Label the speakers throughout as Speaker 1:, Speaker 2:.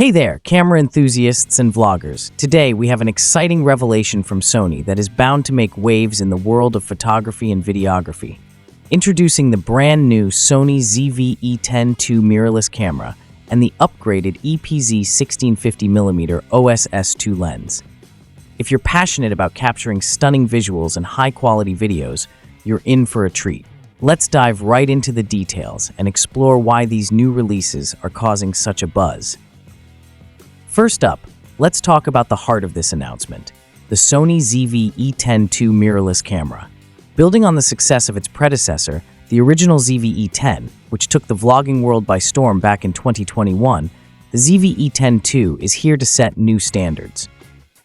Speaker 1: Hey there, camera enthusiasts and vloggers. Today we have an exciting revelation from Sony that is bound to make waves in the world of photography and videography. Introducing the brand new Sony ZV-E10 II mirrorless camera and the upgraded EPZ-1650mm OSS II lens. If you're passionate about capturing stunning visuals and high-quality videos, you're in for a treat. Let's dive right into the details and explore why these new releases are causing such a buzz. First up, let's talk about the heart of this announcement, the Sony ZV-E10 II mirrorless camera. Building on the success of its predecessor, the original ZV-E10, which took the vlogging world by storm back in 2021, the ZV-E10 II is here to set new standards.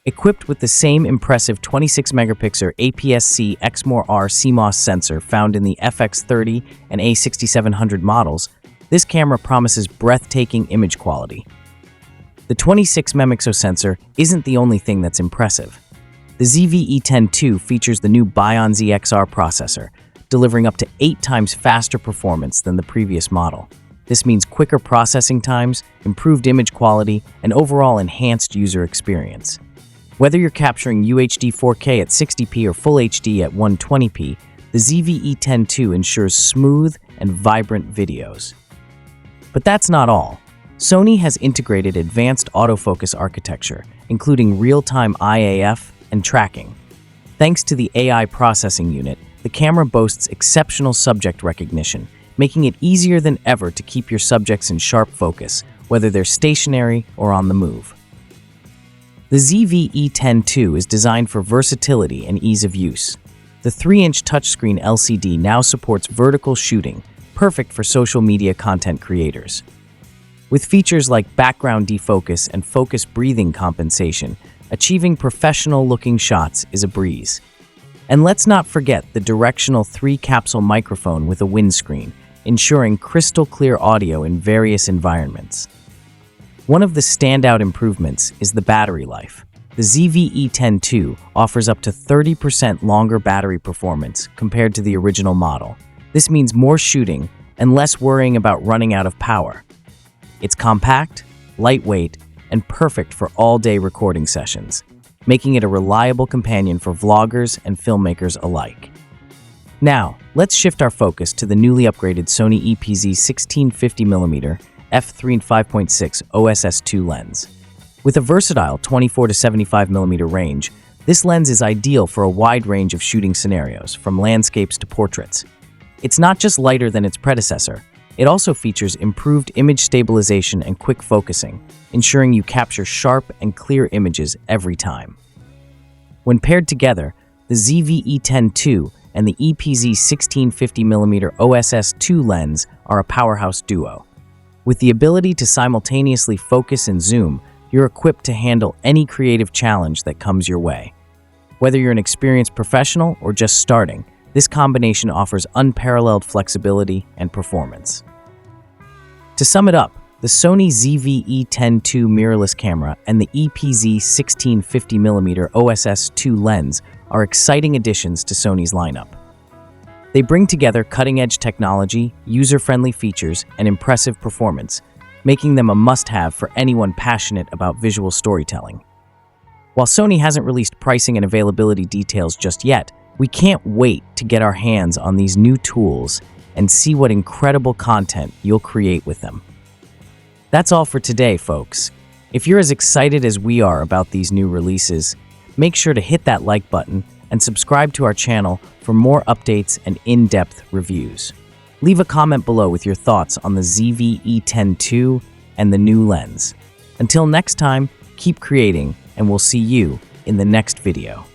Speaker 1: Equipped with the same impressive 26-megapixel APS-C Exmor R CMOS sensor found in the FX30 and A6700 models, this camera promises breathtaking image quality. The 26-megapixel sensor isn't the only thing that's impressive. The ZV-E10 II features the new BIONZ XR processor, delivering up to 8 times faster performance than the previous model. This means quicker processing times, improved image quality, and overall enhanced user experience. Whether you're capturing UHD 4K at 60p or Full HD at 120p, the ZV-E10 II ensures smooth and vibrant videos. But that's not all. Sony has integrated advanced autofocus architecture, including real-time IAF and tracking. Thanks to the AI processing unit, the camera boasts exceptional subject recognition, making it easier than ever to keep your subjects in sharp focus, whether they're stationary or on the move. The ZV-E10 II is designed for versatility and ease of use. The 3-inch touchscreen LCD now supports vertical shooting, perfect for social media content creators. With features like background defocus and focus breathing compensation, achieving professional-looking shots is a breeze. And let's not forget the directional 3-capsule microphone with a windscreen, ensuring crystal-clear audio in various environments. One of the standout improvements is the battery life. The ZV-E10 II offers up to 30% longer battery performance compared to the original model. This means more shooting and less worrying about running out of power. It's compact, lightweight, and perfect for all-day recording sessions, making it a reliable companion for vloggers and filmmakers alike. Now, let's shift our focus to the newly upgraded Sony EPZ-1650mm f3.5.6 OSS II lens. With a versatile 24 to 75mm range, this lens is ideal for a wide range of shooting scenarios, from landscapes to portraits. It's not just lighter than its predecessor, it also features improved image stabilization and quick focusing, ensuring you capture sharp and clear images every time. When paired together, the ZV-E10 II and the EPZ-1650mm OSS II lens are a powerhouse duo. With the ability to simultaneously focus and zoom, you're equipped to handle any creative challenge that comes your way. Whether you're an experienced professional or just starting, this combination offers unparalleled flexibility and performance. To sum it up, the Sony ZV-E10 II mirrorless camera and the EPZ-1650mm OSS II lens are exciting additions to Sony's lineup. They bring together cutting-edge technology, user-friendly features, and impressive performance, making them a must-have for anyone passionate about visual storytelling. While Sony hasn't released pricing and availability details just yet, we can't wait to get our hands on these new tools and see what incredible content you'll create with them. That's all for today, folks. If you're as excited as we are about these new releases, make sure to hit that like button and subscribe to our channel for more updates and in-depth reviews. Leave a comment below with your thoughts on the ZV-E10 II and the new lens. Until next time, keep creating, and we'll see you in the next video.